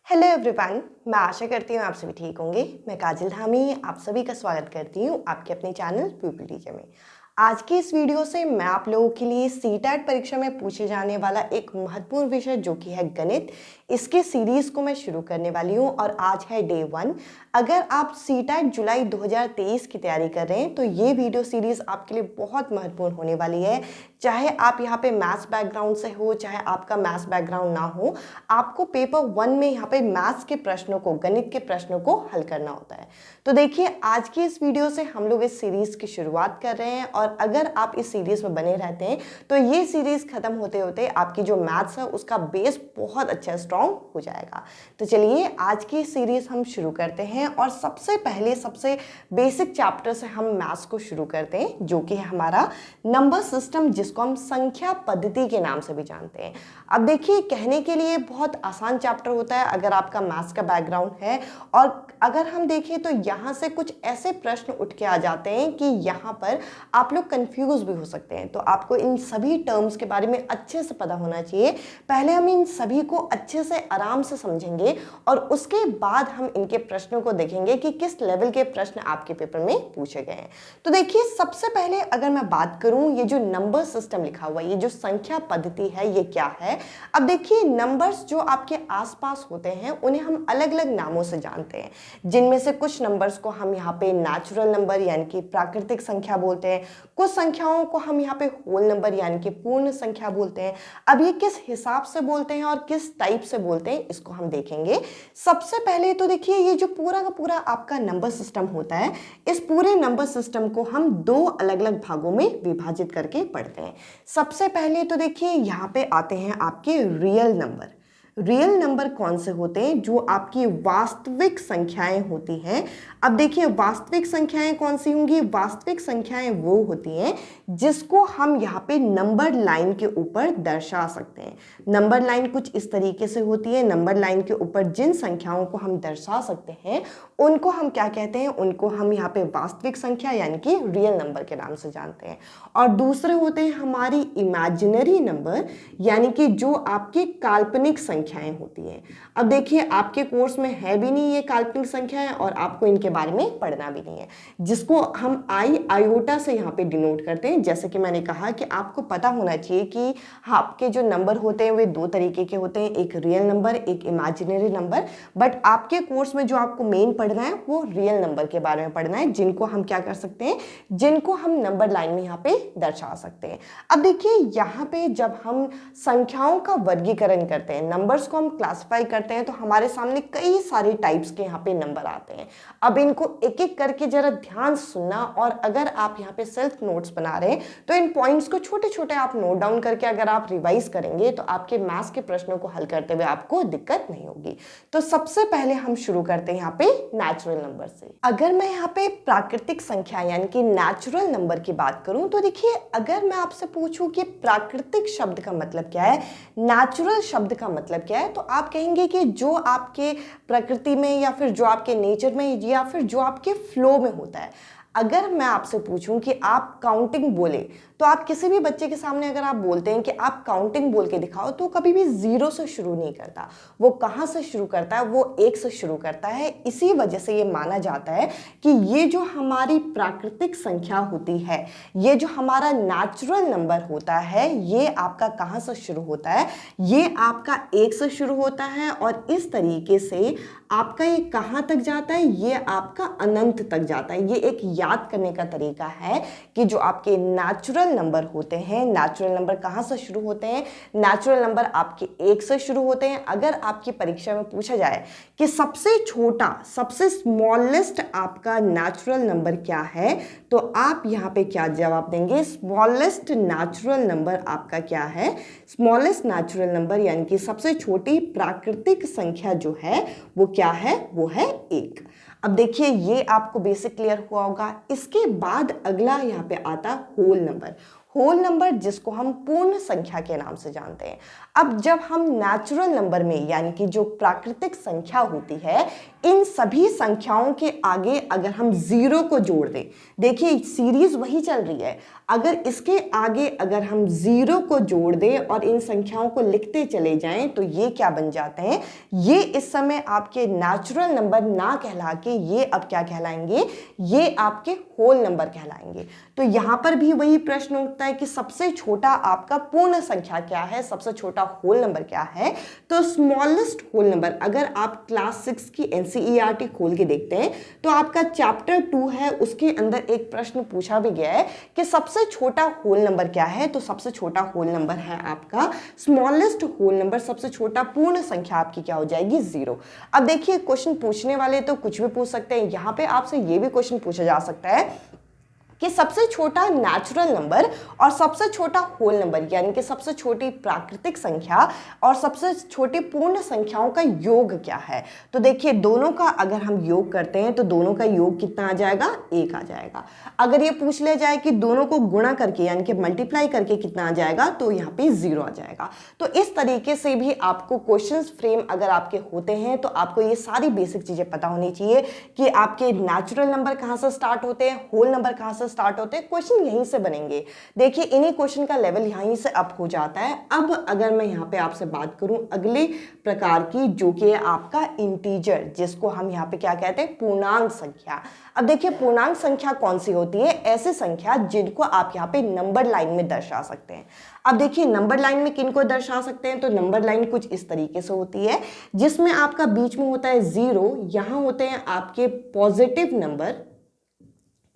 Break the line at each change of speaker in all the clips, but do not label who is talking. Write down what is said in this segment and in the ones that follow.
Hello everyone, मैं आशा करती हूँ आप सभी ठीक होंगे। मैं काजल धामी आप सभी का स्वागत करती हूँ आपके अपने चैनल पीपल टीचर में। आज की इस वीडियो से मैं आप लोगों के लिए सीटेट परीक्षा में पूछे जाने वाला एक महत्वपूर्ण विषय जो कि है गणित, इसके सीरीज को मैं शुरू करने वाली हूँ और आज है डे 1। अगर आप सीटेट जुलाई 2023 की तैयारी कर रहे हैं तो ये वीडियो सीरीज आपके लिए बहुत महत्वपूर्ण होने वाली है। चाहे आप यहाँ पे मैथ्स बैकग्राउंड से हो, चाहे आपका मैथ्स बैकग्राउंड ना हो, आपको पेपर 1 में यहाँ पे मैथ्स के प्रश्नों को, गणित के प्रश्नों को हल करना होता है। तो देखिए, आज की इस वीडियो से हम लोग इस सीरीज की शुरुआत कर रहे हैं और अगर आप इस सीरीज में बने रहते हैं तो ये सीरीज खत्म होते होते आपकी जो मैथ्स है उसका बेस बहुत अच्छा स्ट्रॉन्ग हो जाएगा। तो चलिए आज की सीरीज हम शुरू करते हैं और सबसे पहले सबसे बेसिक चैप्टर से हम मैथ्स को शुरू करते हैं, जो कि है हमारा नंबर सिस्टम, जिसको हम संख्या पद्धति के नाम से भी जानते हैं। अब देखिए, कहने के लिए बहुत आसान चैप्टर होता है अगर आपका मैथ्स का बैकग्राउंड है, और अगर हम देखें तो यहाँ से कुछ ऐसे प्रश्न उठ के आ जाते हैं कि यहाँ पर आप लोग कंफ्यूज भी हो सकते हैं। तो आपको इन सभी टर्म्स के बारे में अच्छे से पता होना चाहिए। पहले हम इन सभी को अच्छे से आराम से समझेंगे और उसके बाद हम इनके प्रश्नों को देखेंगे कि किस लेवल के प्रश्न आपके पेपर में पूछे गए हैं। तो देखिए, सबसे पहले अगर मैं बात करूं, ये जो नंबर सिस्टम लिखा हुआ है, ये जो संख्या पद्धति है, ये क्या है। अब देखिए, नंबर्स जो आपके आसपास होते हैं उन्हें हम अलग अलग नामों से जानते हैं, जिनमें से कुछ नंबर्स को हम यहाँ पे नेचुरल नंबर यानी कि प्राकृतिक संख्या बोलते हैं, कुछ संख्याओं को हम यहाँ पे होल नंबर यानी कि पूर्ण संख्या बोलते हैं। अब ये किस हिसाब से बोलते हैं और किस टाइप से बोलते हैं, इसको हम देखेंगे। सबसे पहले तो देखिए, ये जो पूरा का पूरा आपका नंबर सिस्टम होता है, इस पूरे नंबर सिस्टम को हम दो अलग अलग भागों में विभाजित करके पढ़ते हैं। सबसे पहले तो देखिए, यहाँ पे आते हैं आपके रियल नंबर। रियल नंबर कौन से होते हैं? जो आपकी वास्तविक संख्याएं होती हैं। अब देखिए, वास्तविक संख्याएं कौन सी होंगी? वास्तविक संख्याएं वो होती हैं जिसको हम यहाँ पे नंबर लाइन के ऊपर दर्शा सकते हैं। नंबर लाइन कुछ इस तरीके से होती है। नंबर लाइन के ऊपर जिन संख्याओं को हम दर्शा सकते हैं उनको हम क्या कहते हैं? उनको हम यहाँ पे वास्तविक संख्या यानी कि रियल नंबर के नाम से जानते हैं। और दूसरे होते हैं हमारी इमेजिनरी नंबर, यानी कि जो आपकी काल्पनिक संख्याएं होती हैं। अब देखिए, आपके कोर्स में है भी नहीं ये काल्पनिक संख्याएं और आपको इनके बारे में पढ़ना भी नहीं है, जिसको हम आयोटा से यहाँ पे डिनोट करते हैं। जैसे कि मैंने कहा कि आपको पता होना चाहिए कि आपके जो नंबर होते हैं वे दो तरीके के होते हैं, एक रियल नंबर, एक इमेजिनरी नंबर। बट आपके कोर्स में जो आपको मेन पढ़ना है वो रियल नंबर के बारे में पढ़ना है, जिनको हम क्या कर सकते हैं, जिनको हम नंबर लाइन में यहाँ पे दर्शा सकते हैं। अब देखिए, यहाँ पे जब हम संख्याओं का वर्गीकरण करते हैं, नंबर्स को हम क्लासिफाई करते हैं, तो हमारे सामने कई सारे टाइप्स के यहाँ पे नंबर आते हैं। अब इनको एक एक करके जरा ध्यान से सुनना, और अगर आप यहाँ पे सेल्फ नोट्स बना रहे हैं तो इन पॉइंट्स को छोटे छोटे आप नोट डाउन करके अगर आप रिवाइज करेंगे तो आपके मैथ्स के प्रश्नों को हल करते हुए आपको दिक्कत नहीं होगी। तो सबसे पहले हम शुरू करते हैं यहाँ पे नेचुरल नंबर से। अगर मैं यहाँ पे प्राकृतिक संख्या यानी कि नेचुरल नंबर की बात करूं तो देखिए, अगर मैं आपसे पूछूं कि प्राकृतिक शब्द का मतलब क्या है, नेचुरल शब्द का मतलब क्या है, तो आप कहेंगे कि जो आपके प्रकृति में या फिर जो आपके नेचर में या फिर जो आपके फ्लो में होता है। अगर मैं आपसे पूछूं कि आप काउंटिंग बोले, तो आप किसी भी बच्चे के सामने अगर आप बोलते हैं कि आप काउंटिंग बोल के दिखाओ, तो कभी भी जीरो से शुरू नहीं करता। वो कहाँ से शुरू करता है? वो एक से शुरू करता है। इसी वजह से ये माना जाता है कि ये जो हमारी प्राकृतिक संख्या होती है, ये जो हमारा नेचुरल नंबर होता है, ये आपका कहाँ से शुरू होता है? ये आपका एक से शुरू होता है और इस तरीके से आपका ये कहाँ तक जाता है? ये आपका अनंत तक जाता है। ये एक याद करने का तरीका है कि जो आपके नेचुरल नंबर होते हैं, नेचुरल नंबर कहाँ से शुरू होते हैं? नेचुरल नंबर आपके एक से शुरू होते हैं। अगर आपकी परीक्षा में पूछा जाए कि सबसे छोटा, सबसे स्मॉलेस्ट आपका नेचुरल नंबर क्या है, तो आप यहाँ पे क्या जवाब देंगे? स्मॉलेस्ट नेचुरल नंबर आपका क्या है? स्मॉलेस्ट नेचुरल नंबर यानी कि सबसे छोटी प्राकृतिक संख्या जो है वो क्या है? वो है एक। अब देखिए, ये आपको बेसिक क्लियर हुआ होगा। इसके बाद अगला यहाँ पे आता होल नंबर। होल नंबर जिसको हम पूर्ण संख्या के नाम से जानते हैं। अब जब हम नेचुरल नंबर में यानी कि जो प्राकृतिक संख्या होती है, इन सभी संख्याओं के आगे अगर हम जीरो को जोड़ दें, देखिए सीरीज वही चल रही है, अगर इसके आगे अगर हम जीरो को जोड़ दें और इन संख्याओं को लिखते चले जाएं तो ये क्या बन जाते हैं, ये इस समय आपके नेचुरल नंबर ना कहला के ये अब क्या कहलाएंगे, ये आपके होल नंबर कहलाएंगे। तो यहां पर भी वही प्रश्न उठता है कि सबसे छोटा आपका पूर्ण संख्या क्या है, सबसे छोटा होल नंबर क्या है। तो स्मॉलेस्ट होल नंबर, अगर आप क्लास 6 की एनसीईआरटी खोल के देखते हैं तो आपका चैप्टर 2 है, उसके अंदर एक प्रश्न पूछा भी गया है कि सबसे छोटा होल नंबर क्या है। तो सबसे छोटा होल नंबर है आपका स्मॉलेस्ट होल नंबर, सबसे छोटा पूर्ण संख्या आपकी क्या हो जाएगी, 0। अब देखिए क्वेश्चन पूछने वाले तो कुछ भी पूछ सकते हैं, यहां पे आपसे ये भी क्वेश्चन पूछा जा सकता है कि सबसे छोटा नेचुरल नंबर और सबसे छोटा होल नंबर यानी कि सबसे छोटी प्राकृतिक संख्या और सबसे छोटी पूर्ण संख्याओं का योग क्या है। तो देखिए दोनों का अगर हम योग करते हैं तो दोनों का योग कितना आ जाएगा, 1 आ जाएगा। अगर ये पूछ लिया जाए कि दोनों को गुणा करके यानी कि मल्टीप्लाई करके कितना आ जाएगा, तो यहाँ पे 0 आ जाएगा। तो इस तरीके से भी आपको क्वेश्चन फ्रेम अगर आपके होते हैं तो आपको ये सारी बेसिक चीजें पता होनी चाहिए कि आपके नेचुरल नंबर कहाँ से स्टार्ट होते हैं, होल नंबर कहाँ से स्टार्ट होते हैं, क्वेश्चन यहीं से बनेंगे। देखिए इन्हीं क्वेश्चन का लेवल यहीं से अप हो जाता है। अब अगर मैं यहाँ पे आपसे बात करूं अगले प्रकार की, जो कि है आपका इंटीजर, जिसको हम यहाँ पे क्या कहते हैं, पूर्णांक संख्या। अब देखिए पूर्णांक संख्या कौन सी होती है, ऐसी संख्या जिनको आप यहाँ पे नंबर लाइन में दर्शा सकते हैं। अब देखिए नंबर लाइन में किनको दर्शा सकते हैं, तो नंबर लाइन कुछ इस तरीके से होती है जिसमें आपका बीच में होता है 0, यहाँ होते हैं आपके पॉजिटिव नंबर,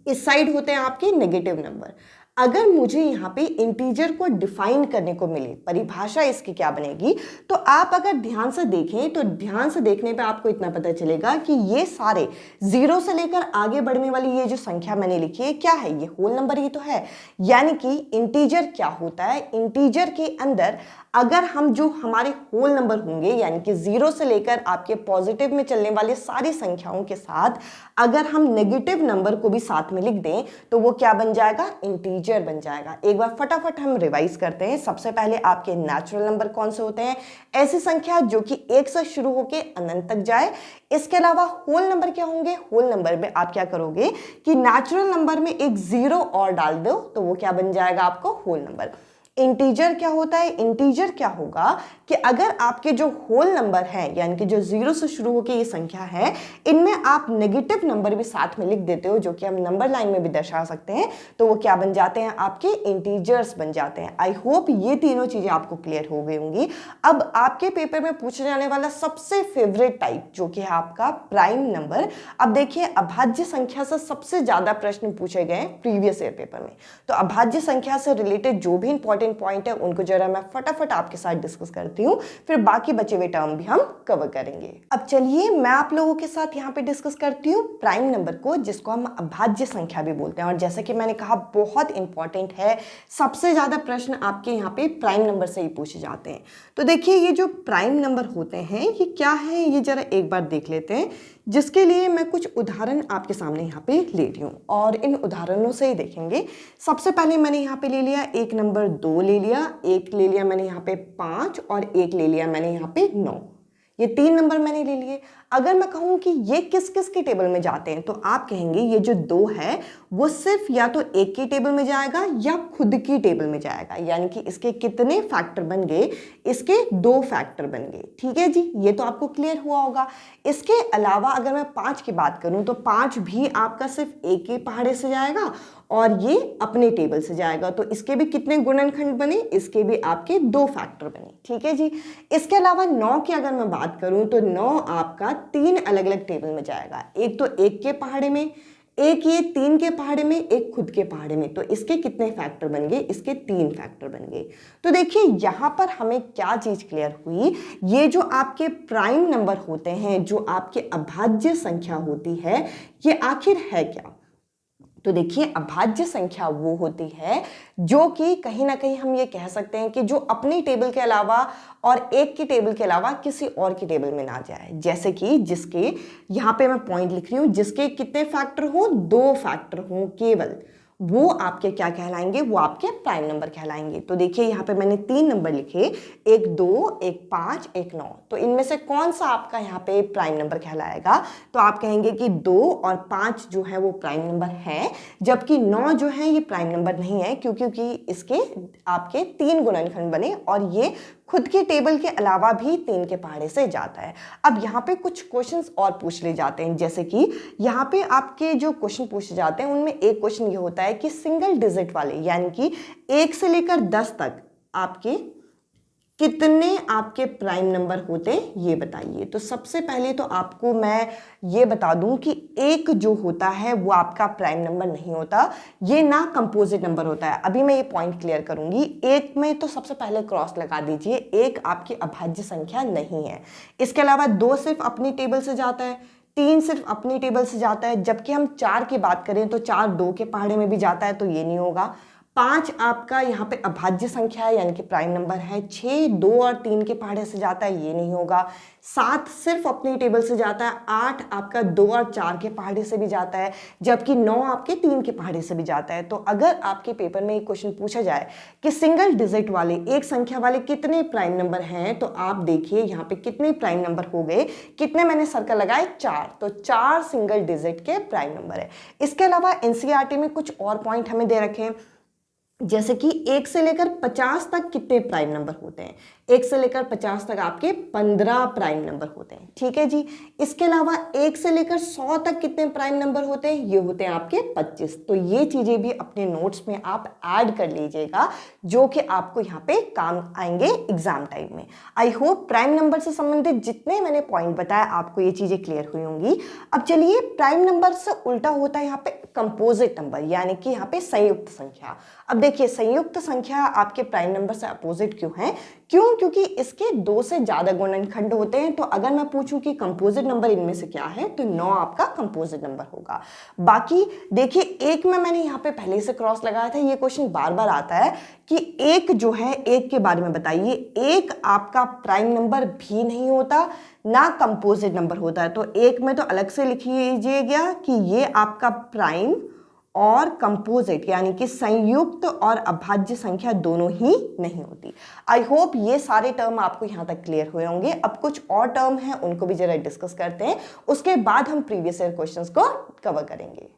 इस साइड होते हैं आपके नेगेटिव नंबर। अगर मुझे यहाँ पे इंटीजर को डिफाइन करने को मिले, परिभाषा इसकी क्या बनेगी, तो आप अगर ध्यान से देखें तो ध्यान से देखने पे आपको इतना पता चलेगा कि ये सारे 0 से लेकर आगे बढ़ने वाली ये जो संख्या मैंने लिखी है क्या है, ये होल नंबर ही तो है। यानी कि इंटीजर क्या होता है, इंटीजर के अंदर अगर हम जो हमारे होल नंबर होंगे यानी कि 0 से लेकर आपके पॉजिटिव में चलने वाले सारी संख्याओं के साथ अगर हम नेगेटिव नंबर को भी साथ में लिख दें तो वो क्या बन जाएगा, इंटीजर बन जाएगा। एक बार फटाफट हम रिवाइज करते हैं। सबसे पहले आपके नेचुरल नंबर कौन से होते हैं, ऐसी संख्या जो कि 1 से शुरू होकर अनंत तक जाए। इसके अलावा होल नंबर क्या होंगे, होल नंबर में आप क्या करोगे कि नेचुरल नंबर में एक 0 और डाल दो तो वो क्या बन जाएगा, आपको होल नंबर। इंटीजर क्या होता है, इंटीजर क्या होगा कि अगर आपके जो होल नंबर है यानी कि जो 0 से शुरू होकर ये संख्या है, इनमें आप नेगेटिव नंबर भी साथ में लिख देते हो जो कि हम नंबर लाइन में भी दर्शा सकते हैं, तो वो क्या बन जाते हैं, आपके इंटीजर्स बन जाते हैं। आई होप ये तीनों चीजें आपको क्लियर हो गई होंगी। अब आपके पेपर में पूछे जाने वाला सबसे फेवरेट टाइप जो कि है आपका प्राइम नंबर। अब देखिए अभाज्य संख्या से सबसे ज्यादा प्रश्न पूछे गए प्रीवियस ईयर पेपर में, तो अभाज्य संख्या से रिलेटेड जो भी इंपॉर्टेंट पॉइंट है उनको जरा मैं फटाफट आपके साथ डिस्कस करती हूँ, फिर बाकी बचे हुए टर्म भी हम कवर करेंगे। अब चलिए मैं आप लोगों के साथ यहाँ पे डिस्कस करती हूँ प्राइम नंबर को, जिसको हम अभाज्य संख्या भी बोलते हैं। और जैसा कि मैंने कहा बहुत इंपॉर्टेंट है, सबसे ज्यादा प्रश्न आपके यहाँ पे प्राइम नंबर से ही पूछे जाते हैं। तो देखिए ये जो प्राइम नंबर होते हैं ये क्या है, ये जरा एक बार देख लेते हैं, जिसके लिए मैं कुछ उदाहरण आपके सामने यहाँ पे ले रही हूँ और इन उदाहरणों से ही देखेंगे। सबसे पहले मैंने यहाँ पे ले लिया एक नंबर 2 ले लिया, एक ले लिया मैंने यहाँ पे 5 और एक ले लिया मैंने यहाँ पे 9। ये 3 नंबर मैंने ले लिए। अगर मैं कहूँ कि ये किस किस की टेबल में जाते हैं, तो आप कहेंगे ये जो 2 है वो सिर्फ या तो एक की टेबल में जाएगा या खुद की टेबल में जाएगा, यानी कि इसके कितने फैक्टर बन गए, इसके 2 फैक्टर बन गए। ठीक है जी, ये तो आपको क्लियर हुआ होगा। इसके अलावा अगर मैं 5 की बात करूं तो 5 भी आपका सिर्फ एक ही पहाड़े से जाएगा और ये अपने टेबल से जाएगा, तो इसके भी कितने गुणनखंड बने, इसके भी आपके 2 फैक्टर बने। ठीक है जी। इसके अलावा 9 की अगर मैं बात करूं तो 9 आपका 3 अलग अलग टेबल में जाएगा, एक तो एक के पहाड़े में, एक ये 3 के पहाड़े में, एक खुद के पहाड़े में, तो इसके कितने फैक्टर बन गए, इसके 3 फैक्टर बन गए। तो देखिए यहां पर हमें क्या चीज क्लियर हुई, ये जो आपके प्राइम नंबर होते हैं, जो आपके अभाज्य संख्या होती है, ये आखिर है क्या। तो देखिए अभाज्य संख्या वो होती है जो कि कहीं ना कहीं हम ये कह सकते हैं कि जो अपनी टेबल के अलावा और एक की टेबल के अलावा किसी और की टेबल में ना जाए। जैसे कि जिसके यहाँ पे मैं पॉइंट लिख रही हूँ, जिसके कितने फैक्टर हो, 2 फैक्टर हो केवल, वो आपके क्या कहलाएंगे, वो आपके प्राइम नंबर कहलाएंगे। तो देखिए यहाँ पे मैंने 3 नंबर लिखे, 1 2, 1 5, 1 9। तो इनमें से कौन सा आपका यहाँ पे प्राइम नंबर कहलाएगा? तो आप कहेंगे कि 2 और 5 जो है वो प्राइम नंबर है, जबकि 9 जो है ये प्राइम नंबर नहीं है, क्योंकि इसके आपके 3 गुणनखंड बने और ये खुद के टेबल के अलावा भी 3 के पहाड़े से जाता है। अब यहाँ पे कुछ क्वेश्चंस और पूछ ले जाते हैं, जैसे कि यहाँ पे आपके जो क्वेश्चन पूछे जाते हैं उनमें एक क्वेश्चन ये होता है कि सिंगल डिजिट वाले यानी कि 1 से लेकर 10 तक आपके कितने आपके प्राइम नंबर होते हैं ये बताइए। तो सबसे पहले तो आपको मैं ये बता दूं कि 1 जो होता है वो आपका प्राइम नंबर नहीं होता, ये ना कंपोजिट नंबर होता है। अभी मैं ये पॉइंट क्लियर करूंगी। 1 में तो सबसे पहले क्रॉस लगा दीजिए, 1 आपकी अभाज्य संख्या नहीं है। इसके अलावा 2 सिर्फ अपनी टेबल से जाता है, 3 सिर्फ अपनी टेबल से जाता है, जबकि हम 4 की बात करें तो 4 2 के पहाड़े में भी जाता है, तो ये नहीं होगा। 5 आपका यहाँ पे अभाज्य संख्या है यानी कि प्राइम नंबर है। 6 2 और 3 के पहाड़े से जाता है, ये नहीं होगा। 7 सिर्फ अपनी टेबल से जाता है। 8 आपका 2 और 4 के पहाड़े से भी जाता है, जबकि 9 आपके 3 के पहाड़े से भी जाता है। तो अगर आपके पेपर में एक क्वेश्चन पूछा जाए कि सिंगल डिजिट वाले, एक संख्या वाले कितने प्राइम नंबर हैं, तो आप देखिए यहाँ पे कितने प्राइम नंबर हो गए, कितने मैंने सर्कल लगाए, 4। तो 4 सिंगल डिजिट के प्राइम नंबर है। इसके अलावा एनसीईआरटी में कुछ और पॉइंट हमें दे रखे हैं, जैसे कि 1 से लेकर 50 तक कितने प्राइम नंबर होते हैं। 1 से लेकर 50 तक आपके 15 प्राइम नंबर होते हैं, ठीक है जी। इसके अलावा 1 से लेकर 100 तक कितने प्राइम नंबर होते हैं, ये होते हैं आपके 25। तो ये चीजें भी अपने नोट्स में आप ऐड कर लीजिएगा, जो कि आपको यहाँ पे काम आएंगे एग्जाम टाइम में। आई होप प्राइम नंबर से संबंधित जितने मैंने पॉइंट बताया आपको ये चीजें क्लियर हुई होंगी। अब चलिए, प्राइम नंबर से उल्टा होता है यहाँ पे कंपोजिट नंबर, यानी कि यहाँ पे संयुक्त संख्या। अब देखिए, संयुक्त संख्या आपके प्राइम नंबर से अपोजिट क्यों है? क्योंकि इसके 2 से ज्यादा गुणनखंड होते हैं। तो अगर मैं पूछूं कि कंपोजिट नंबर इनमें से क्या है, तो 9 आपका कंपोजिट नंबर होगा। बाकी देखिए, 1 में मैंने यहाँ पे पहले से क्रॉस लगाया था, ये क्वेश्चन बार बार आता है कि 1 जो है, 1 के बारे में बताइए। 1 आपका प्राइम नंबर भी नहीं होता, ना कंपोजिट नंबर होता है। तो 1 में तो अलग से लिख लीजिएगा कि ये आपका प्राइम और कंपोजिट यानी कि संयुक्त और अभाज्य संख्या दोनों ही नहीं होती। आई होप ये सारे टर्म आपको यहां तक क्लियर हुए होंगे। अब कुछ और टर्म हैं, उनको भी जरा डिस्कस करते हैं, उसके बाद हम प्रीवियस ईयर क्वेश्चंस को कवर करेंगे।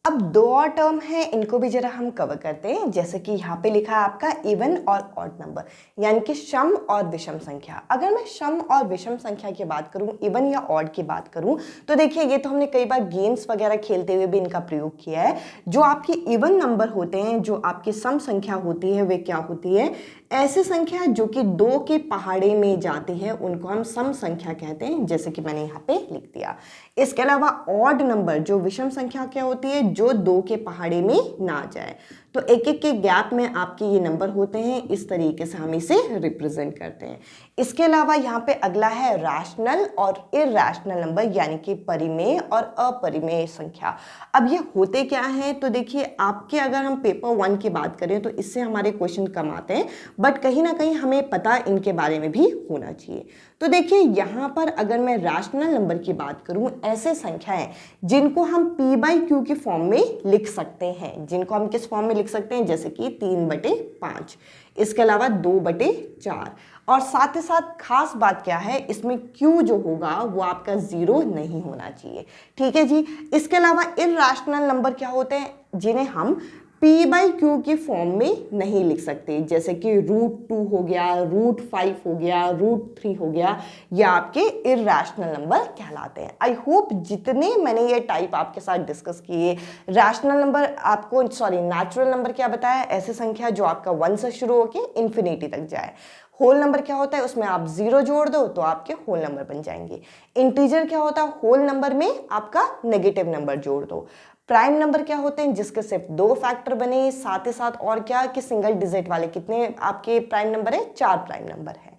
अब 2 और टर्म है, इनको भी जरा हम कवर करते हैं। जैसे कि यहाँ पे लिखा है आपका इवन और ऑड नंबर, यानी कि सम और विषम संख्या। अगर मैं सम और विषम संख्या की बात करूँ, इवन या ऑड की बात करूँ, तो देखिए ये तो हमने कई बार गेम्स वगैरह खेलते हुए भी इनका प्रयोग किया है। जो आपके इवन नंबर होते हैं, जो आपकी सम संख्या होती है, वे क्या होती है? ऐसी संख्या जो कि 2 के पहाड़े में जाती है, उनको हम सम संख्या कहते हैं, जैसे कि मैंने यहाँ पे लिख दिया। इसके अलावा ऑड नंबर, जो विषम संख्या क्या होती है? जो 2 के पहाड़े में ना जाए। तो एक एक के गैप में आपके ये नंबर होते हैं, इस तरीके से हम इसे रिप्रेजेंट करते हैं। इसके अलावा यहाँ पे अगला है रैशनल और इरैशनल नंबर, यानी कि परिमेय और अपरिमेय संख्या। अब ये होते क्या हैं? तो देखिए, आपके अगर हम पेपर 1 की बात करें तो इससे हमारे क्वेश्चन कम आते हैं, बट कहीं ना कहीं हमें पता इनके बारे में भी होना चाहिए। तो देखिए, यहाँ पर अगर मैं रैशनल नंबर की बात करूँ, ऐसे संख्याएं जिनको हम p/q की फॉर्म में लिख सकते हैं। जिनको हम किस फॉर्म में लिख सकते हैं? जैसे कि 3/5, इसके अलावा 2/4। और साथ ही साथ खास बात क्या है, इसमें q जो होगा वो आपका 0 नहीं होना चाहिए, ठीक है जी। इसके अलावा इरैशनल नंबर क्या होते हैं? जिन्हें हम p/q की फॉर्म में नहीं लिख सकते, जैसे कि √2 हो गया, √5 हो गया, √3 हो गया, या आपके इरैशनल नंबर कहलाते हैं। आई होप जितने मैंने ये टाइप आपके साथ डिस्कस किए, रैशनल नंबर आपको, सॉरी, नेचुरल नंबर क्या बताया? ऐसी संख्या जो आपका 1 से शुरू होकर इन्फिनिटी तक जाए। होल नंबर क्या होता है? उसमें आप 0 जोड़ दो तो आपके होल नंबर बन जाएंगे। इंटीजर क्या होता है? होल नंबर में आपका नेगेटिव नंबर जोड़ दो। प्राइम नंबर क्या होते हैं? जिसके सिर्फ 2 फैक्टर बने, साथ ही साथ और क्या कि सिंगल डिजिट वाले कितने आपके प्राइम नंबर है? 4 प्राइम नंबर है।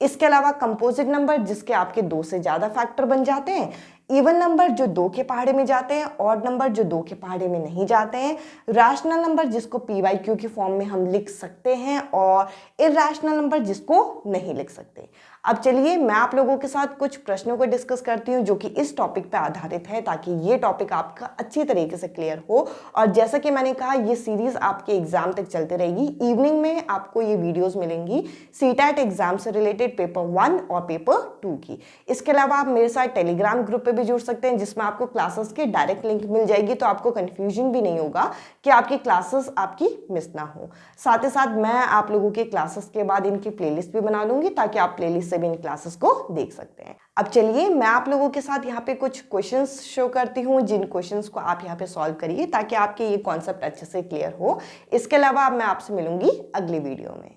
इसके अलावा कंपोजिट नंबर, जिसके आपके 2 से ज्यादा फैक्टर बन जाते हैं। इवन नंबर, जो 2 के पहाड़े में जाते हैं। ऑड नंबर, जो 2 के पहाड़े में नहीं जाते हैं। रैशनल नंबर, जिसको p/q की फॉर्म में हम लिख सकते हैं, और इरैशनल नंबर, जिसको नहीं लिख सकते। अब चलिए मैं आप लोगों के साथ कुछ प्रश्नों को डिस्कस करती हूँ जो कि इस टॉपिक पे आधारित है, ताकि ये टॉपिक आपका अच्छी तरीके से क्लियर हो। और जैसा कि मैंने कहा, ये सीरीज आपके एग्जाम तक चलती रहेगी। इवनिंग में आपको ये वीडियोस मिलेंगी सीटैट एग्जाम से रिलेटेड पेपर 1 और पेपर 2 की। इसके अलावा आप मेरे साथ टेलीग्राम ग्रुप पे भी जुड़ सकते हैं, जिसमें आपको क्लासेस की डायरेक्ट लिंक मिल जाएगी, तो आपको कंफ्यूजन भी नहीं होगा कि आपकी क्लासेस आपकी मिस ना हो। साथ ही साथ मैं आप लोगों के क्लासेस के बाद इनकी प्लेलिस्ट भी बना लूंगी, ताकि आप प्लेलिस्ट से भी इन क्लासेस को देख सकते हैं। अब चलिए मैं आप लोगों के साथ यहाँ पे कुछ क्वेश्चंस शो करती हूँ, जिन क्वेश्चंस को आप यहाँ पे सॉल्व करिए, ताकि आपके ये कॉन्सेप्ट अच्छे से क्लियर हो। इसके अलावा मैं आपसे मिलूंगी अगली वीडियो में।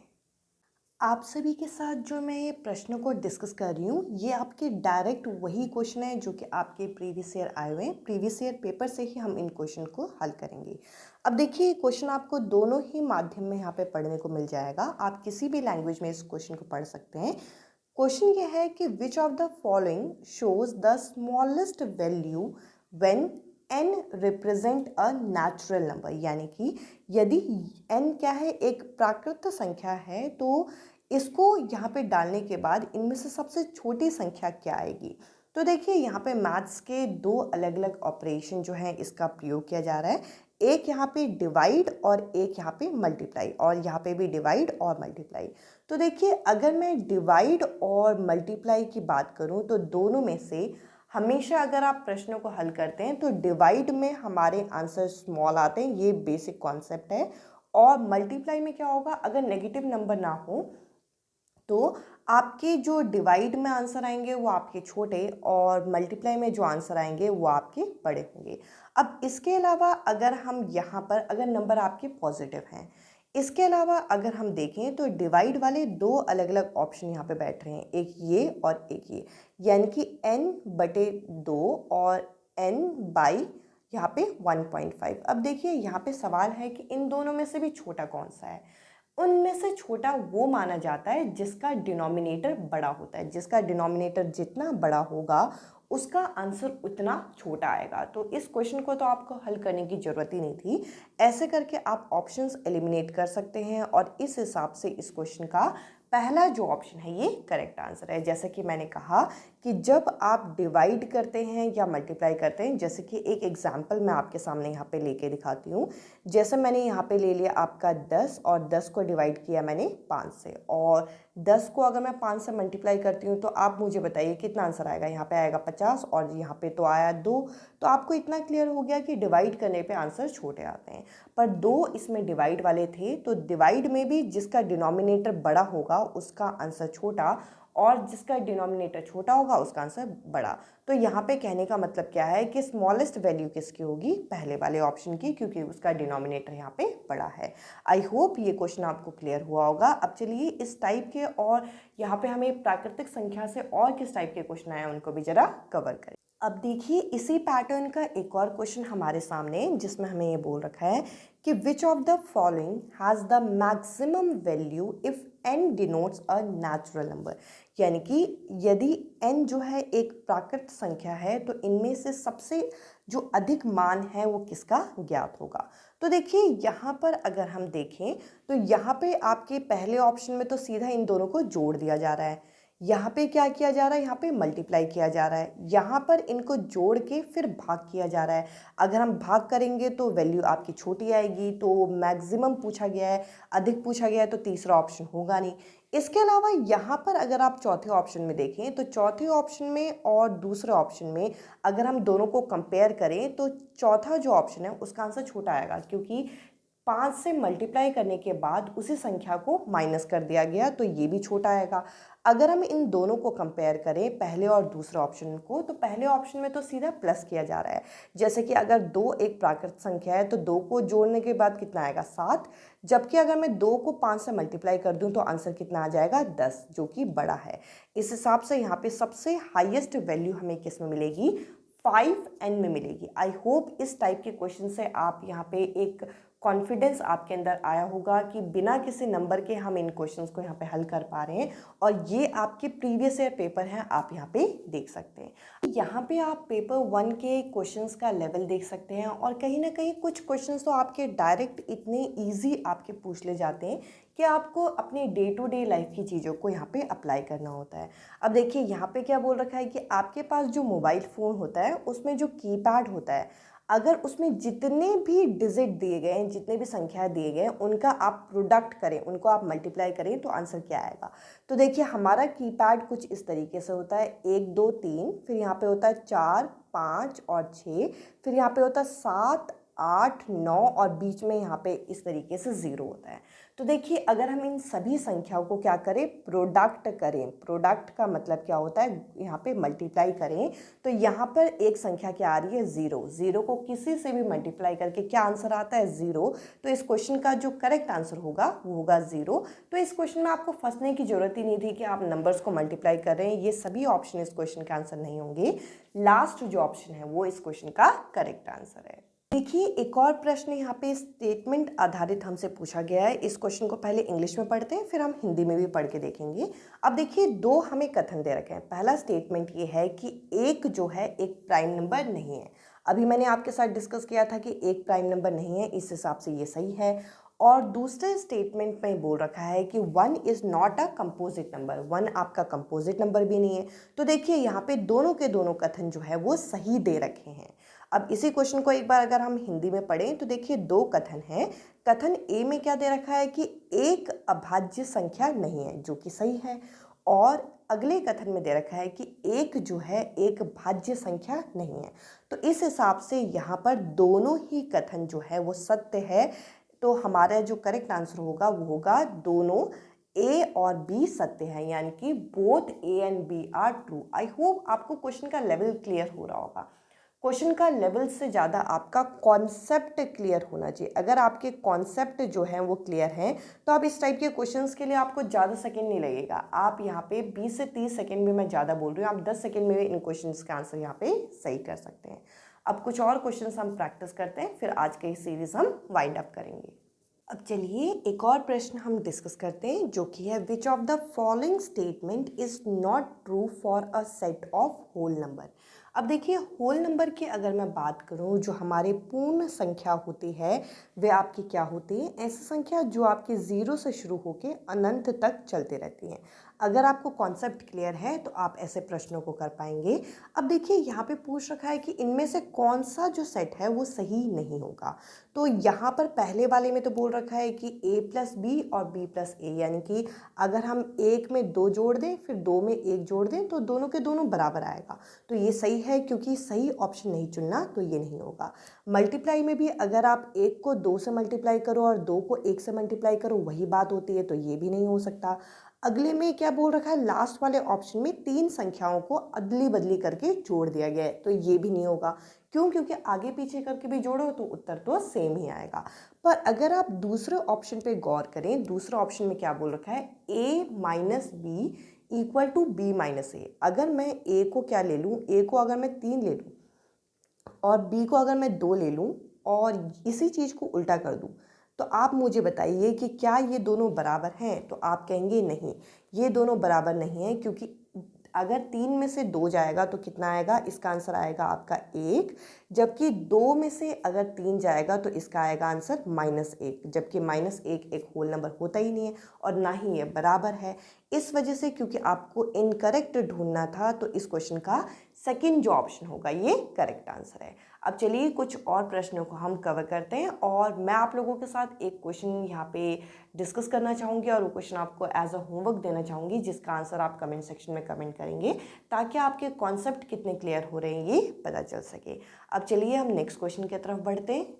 आप सभी के साथ जो मैं ये प्रश्नों को डिस्कस कर रही हूँ, ये आपके डायरेक्ट वही क्वेश्चन है जो कि आपके प्रीवियस ईयर आए हुए हैं। प्रीवियस ईयर पेपर से ही हम इन क्वेश्चन को हल करेंगे। अब देखिए, क्वेश्चन आपको दोनों ही माध्यम में यहाँ पे पढ़ने को मिल जाएगा। आप किसी भी लैंग्वेज में इस क्वेश्चन को पढ़ सकते हैं। क्वेश्चन ये है कि विच of the following shows the smallest value when n represent a natural number, यानी कि यदि n क्या है, एक प्राकृत संख्या है, तो इसको यहाँ पे डालने के बाद इनमें से सबसे छोटी संख्या क्या आएगी। तो देखिए, यहाँ पे मैथ्स के दो अलग अलग ऑपरेशन जो है इसका प्रयोग किया जा रहा है। एक यहाँ पे डिवाइड और एक यहाँ पे मल्टीप्लाई, और यहाँ पे भी डिवाइड और मल्टीप्लाई। तो देखिए, अगर मैं डिवाइड और मल्टीप्लाई की बात करूँ, तो दोनों में से हमेशा अगर आप प्रश्नों को हल करते हैं तो डिवाइड में हमारे आंसर स्मॉल आते हैं, ये बेसिक कॉन्सेप्ट है। और मल्टीप्लाई में क्या होगा, अगर नेगेटिव नंबर ना हो तो आपके जो डिवाइड में आंसर आएंगे वो आपके छोटे, और मल्टीप्लाई में जो आंसर आएंगे वो आपके बड़े होंगे। अब इसके अलावा अगर हम यहाँ पर अगर नंबर आपके पॉजिटिव हैं, इसके अलावा अगर हम देखें तो डिवाइड वाले दो अलग अलग ऑप्शन यहाँ पे बैठ रहे हैं, एक ये और एक ये, यानी कि n/2 और n/, यहाँ पे 1.5। अब देखिए, यहाँ पे सवाल है कि इन दोनों में से भी छोटा कौन सा है। उनमें से छोटा वो माना जाता है जिसका डिनोमिनेटर बड़ा होता है। जिसका डिनोमिनेटर जितना बड़ा होगा उसका आंसर उतना छोटा आएगा। तो इस क्वेश्चन को तो आपको हल करने की ज़रूरत ही नहीं थी। ऐसे करके आप ऑप्शंस एलिमिनेट कर सकते हैं, और इस हिसाब से इस क्वेश्चन का पहला जो ऑप्शन है ये करेक्ट आंसर है। जैसे कि मैंने कहा कि जब आप डिवाइड करते हैं या मल्टीप्लाई करते हैं, जैसे कि एक एग्जांपल मैं आपके सामने यहाँ पे लेके दिखाती हूँ। जैसे मैंने यहाँ पे ले लिया आपका 10, और 10 को डिवाइड किया मैंने 5 से, और 10 को अगर मैं 5 से मल्टीप्लाई करती हूँ तो आप मुझे बताइए कितना आंसर आएगा। यहाँ पे आएगा 50, और यहाँ पे तो आया 2। तो आपको इतना क्लियर हो गया कि डिवाइड करने पे आंसर छोटे आते हैं। पर 2 इसमें डिवाइड वाले थे, तो डिवाइड में भी जिसका डिनोमिनेटर बड़ा होगा उसका आंसर छोटा, और जिसका डिनोमिनेटर छोटा होगा उसका आंसर बड़ा। तो यहाँ पे कहने का मतलब क्या है कि स्मॉलेस्ट वैल्यू किसकी होगी, पहले वाले ऑप्शन की, क्योंकि उसका डिनोमिनेटर यहाँ पे बड़ा है। आई होप ये क्वेश्चन आपको क्लियर हुआ होगा। अब चलिए इस टाइप के, और यहाँ पे हमें प्राकृतिक संख्या से और किस टाइप के क्वेश्चन आए उनको भी जरा कवर करें। अब देखिए, इसी पैटर्न का एक और क्वेश्चन हमारे सामने, जिसमें हमें ये बोल रखा है कि विच of the following has the maximum value if n denotes a natural number, यानी कि यदि n जो है एक प्राकृत संख्या है, तो इनमें से सबसे जो अधिक मान है वो किसका ज्ञात होगा। तो देखिए, यहाँ पर अगर हम देखें तो यहाँ पे आपके पहले ऑप्शन में तो सीधा इन दोनों को जोड़ दिया जा रहा है। यहाँ पे क्या किया जा रहा है, यहाँ पे मल्टीप्लाई किया जा रहा है। यहाँ पर इनको जोड़ के फिर भाग किया जा रहा है। अगर हम भाग करेंगे तो वैल्यू आपकी छोटी आएगी। तो मैक्सिमम पूछा गया है, अधिक पूछा गया है, तो तीसरा ऑप्शन होगा नहीं। इसके अलावा यहाँ पर अगर आप चौथे ऑप्शन में देखें तो चौथे ऑप्शन में और दूसरे ऑप्शन में अगर हम दोनों को कंपेयर करें तो चौथा जो ऑप्शन है उसका आंसर छोटा आएगा, क्योंकि 5 से मल्टीप्लाई करने के बाद उसी संख्या को माइनस कर दिया गया, तो ये भी छोटा आएगा। अगर हम इन दोनों को कंपेयर करें, पहले और दूसरे ऑप्शन को, तो पहले ऑप्शन में तो सीधा प्लस किया जा रहा है। जैसे कि अगर 2 एक प्राकृत संख्या है तो 2 को जोड़ने के बाद कितना आएगा, 7। जबकि अगर मैं 2 को 5 से मल्टीप्लाई कर दूं तो आंसर कितना आ जाएगा, 10, जो कि बड़ा है। इस हिसाब से यहाँ पे सबसे हाईएस्ट वैल्यू हमें किस में मिलेगी, 5n में मिलेगी। आई होप इस टाइप के क्वेश्चन से आप यहाँ पे एक कॉन्फिडेंस आपके अंदर आया होगा कि बिना किसी नंबर के हम इन क्वेश्चंस को यहाँ पे हल कर पा रहे हैं। और ये आपके प्रीवियस ईयर पेपर हैं, आप यहाँ पे देख सकते हैं। यहाँ पे आप पेपर 1 के क्वेश्चंस का लेवल देख सकते हैं और कहीं ना कहीं कुछ क्वेश्चंस तो आपके डायरेक्ट इतने ईजी आपके पूछ ले जाते हैं कि आपको अपनी डे टू डे लाइफ की चीज़ों को यहाँ पे अप्लाई करना होता है। अब देखिए यहाँ पे क्या बोल रखा है कि आपके पास जो मोबाइल फ़ोन होता है उसमें जो कीपैड होता है, अगर उसमें जितने भी डिजिट दिए गए हैं, जितने भी संख्या दिए गए हैं, उनका आप प्रोडक्ट करें, उनको आप मल्टीप्लाई करें तो आंसर क्या आएगा। तो देखिए हमारा कीपैड कुछ इस तरीके से होता है, 1 2 3, फिर यहाँ पे होता है 4 5 और 6, फिर यहाँ पे होता है 7 8 9 और बीच में यहाँ पे इस तरीके से 0 होता है। तो देखिए अगर हम इन सभी संख्याओं को क्या करें, प्रोडक्ट करें, प्रोडक्ट का मतलब क्या होता है, यहाँ पे मल्टीप्लाई करें, तो यहाँ पर एक संख्या क्या आ रही है, 0। 0 को किसी से भी मल्टीप्लाई करके क्या आंसर आता है, 0। तो इस क्वेश्चन का जो करेक्ट आंसर होगा वो होगा 0। तो इस क्वेश्चन में आपको फंसने की जरूरत ही नहीं थी कि आप नंबर्स को मल्टीप्लाई कर रहे हैं। ये सभी ऑप्शन इस क्वेश्चन के आंसर नहीं होंगे। लास्ट जो ऑप्शन है वो इस क्वेश्चन का करेक्ट आंसर है। देखिए एक और प्रश्न यहाँ पे स्टेटमेंट आधारित हमसे पूछा गया है। इस क्वेश्चन को पहले इंग्लिश में पढ़ते हैं, फिर हम हिंदी में भी पढ़ के देखेंगे। अब देखिए 2 हमें कथन दे रखे हैं। पहला स्टेटमेंट ये है कि 1 जो है एक प्राइम नंबर नहीं है। अभी मैंने आपके साथ डिस्कस किया था कि 1 प्राइम नंबर नहीं है, इस हिसाब से ये सही है। और दूसरे स्टेटमेंट में बोल रखा है कि 1 is not a composite number, 1 आपका कंपोजिट नंबर भी नहीं है। तो देखिए यहाँ पे दोनों के दोनों कथन जो है वो सही दे रखे हैं। अब इसी क्वेश्चन को एक बार अगर हम हिंदी में पढ़ें तो देखिए 2 कथन हैं। कथन ए में क्या दे रखा है कि एक अभाज्य संख्या नहीं है, जो कि सही है। और अगले कथन में दे रखा है कि एक जो है एक भाज्य संख्या नहीं है। तो इस हिसाब से यहाँ पर दोनों ही कथन जो है वो सत्य है। तो हमारा जो करेक्ट आंसर होगा वो होगा दोनों ए और बी सत्य है, यानी कि both A and B are true. I hope आपको क्वेश्चन का लेवल क्लियर हो रहा होगा। क्वेश्चन का लेवल से ज़्यादा आपका कॉन्सेप्ट क्लियर होना चाहिए। अगर आपके कॉन्सेप्ट जो हैं वो क्लियर हैं तो आप इस टाइप के क्वेश्चंस के लिए आपको ज़्यादा सेकंड नहीं लगेगा। आप यहाँ पे 20 से 30 सेकंड में, मैं ज़्यादा बोल रही हूँ, आप 10 सेकंड में इन क्वेश्चंस का आंसर यहाँ पे सही कर सकते हैं। अब कुछ और क्वेश्चंस हम प्रैक्टिस करते हैं, फिर आज की सीरीज़ हम वाइंड अप करेंगे। अब चलिए एक और प्रश्न हम डिस्कस करते हैं, जो कि है which of the following statement is not true for a set of whole number. अब देखिए होल नंबर की अगर मैं बात करूं, जो हमारे पूर्ण संख्या होती है वे आपकी क्या होती है, ऐसी संख्या जो आपकी 0 से शुरू होकर अनंत तक चलती रहती हैं। अगर आपको कॉन्सेप्ट क्लियर है तो आप ऐसे प्रश्नों को कर पाएंगे। अब देखिए यहाँ पे पूछ रखा है कि इनमें से कौन सा जो सेट है वो सही नहीं होगा। तो यहाँ पर पहले वाले में तो बोल रखा है कि a प्लस बी और b प्लस ए, यानी कि अगर हम 1 में 2 जोड़ दें फिर 2 में 1 जोड़ दें तो दोनों के दोनों बराबर आएगा। तो ये सही है, क्योंकि सही ऑप्शन नहीं चुनना, तो ये नहीं होगा। मल्टीप्लाई में भी अगर आप 1 को 2 से मल्टीप्लाई करो और 2 को 1 से मल्टीप्लाई करो वही बात होती है, तो ये भी नहीं हो सकता। अगले में क्या बोल रखा है, लास्ट वाले ऑप्शन में 3 संख्याओं को अदली बदली करके जोड़ दिया गया है, तो ये भी नहीं होगा। क्यों? क्योंकि आगे पीछे करके भी जोड़ो तो उत्तर तो सेम ही आएगा। पर अगर आप दूसरे ऑप्शन पे गौर करें, दूसरे ऑप्शन में क्या बोल रखा है, a minus B equal to B minus A. अगर मैं a को क्या ले लूँ, a को अगर मैं 3 ले लूँ और b को अगर मैं 2 ले लूँ और इसी चीज़ को उल्टा कर दूँ, तो आप मुझे बताइए कि क्या ये दोनों बराबर हैं। तो आप कहेंगे नहीं, ये दोनों बराबर नहीं हैं, क्योंकि अगर 3 में से 2 जाएगा तो कितना आएगा, इसका आंसर आएगा आपका 1। जबकि 2 में से अगर 3 जाएगा तो इसका आएगा आंसर -1, जबकि -1 एक होल नंबर होता ही नहीं है और ना ही ये बराबर है। इस वजह से, क्योंकि आपको इनकरेक्ट ढूंढना था, तो इस क्वेश्चन का सेकंड जो ऑप्शन होगा ये करेक्ट आंसर है। अब चलिए कुछ और प्रश्नों को हम कवर करते हैं और मैं आप लोगों के साथ एक क्वेश्चन यहाँ पे डिस्कस करना चाहूँगी और वो क्वेश्चन आपको एज अ होमवर्क देना चाहूँगी, जिसका आंसर आप कमेंट सेक्शन में कमेंट करेंगे, ताकि आपके कॉन्सेप्ट कितने क्लियर हो रहे हैं ये पता चल सके। अब चलिए हम नेक्स्ट क्वेश्चन की तरफ बढ़ते हैं।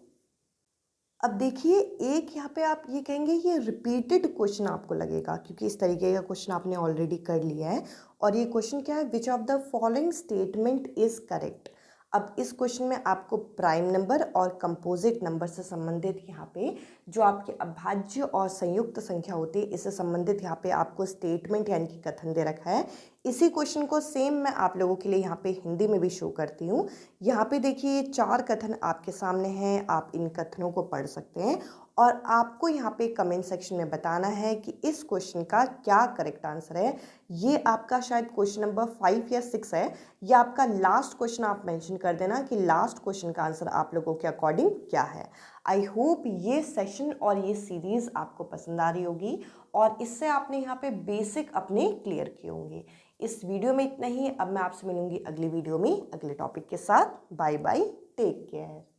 अब देखिए एक यहाँ पे आप ये कहेंगे ये रिपीटेड क्वेश्चन आपको लगेगा, क्योंकि इस तरीके का क्वेश्चन आपने ऑलरेडी कर लिया है। और ये क्वेश्चन क्या है, which of the following statement is correct. अब इस क्वेश्चन में आपको प्राइम नंबर और कंपोजिट नंबर से संबंधित यहाँ पे जो आपके अभाज्य और संयुक्त संख्या होती है इससे संबंधित यहाँ पे आपको स्टेटमेंट यानी कि कथन दे रखा है। इसी क्वेश्चन को सेम मैं आप लोगों के लिए यहाँ पे हिंदी में भी शो करती हूँ। यहाँ पे देखिए 4 कथन आपके सामने हैं, आप इन कथनों को पढ़ सकते हैं और आपको यहाँ पे कमेंट सेक्शन में बताना है कि इस क्वेश्चन का क्या करेक्ट आंसर है। ये आपका शायद क्वेश्चन नंबर 5 या 6 है, या आपका लास्ट क्वेश्चन आप मेंशन कर देना कि लास्ट क्वेश्चन का आंसर आप लोगों के अकॉर्डिंग क्या है। आई होप ये सेशन और ये सीरीज़ आपको पसंद आ रही होगी और इससे आपने यहाँ पे बेसिक अपने क्लियर किए होंगे। इस वीडियो में इतना ही। अब मैं आपसे मिलूंगी अगली वीडियो में अगले टॉपिक के साथ। Bye bye, take care.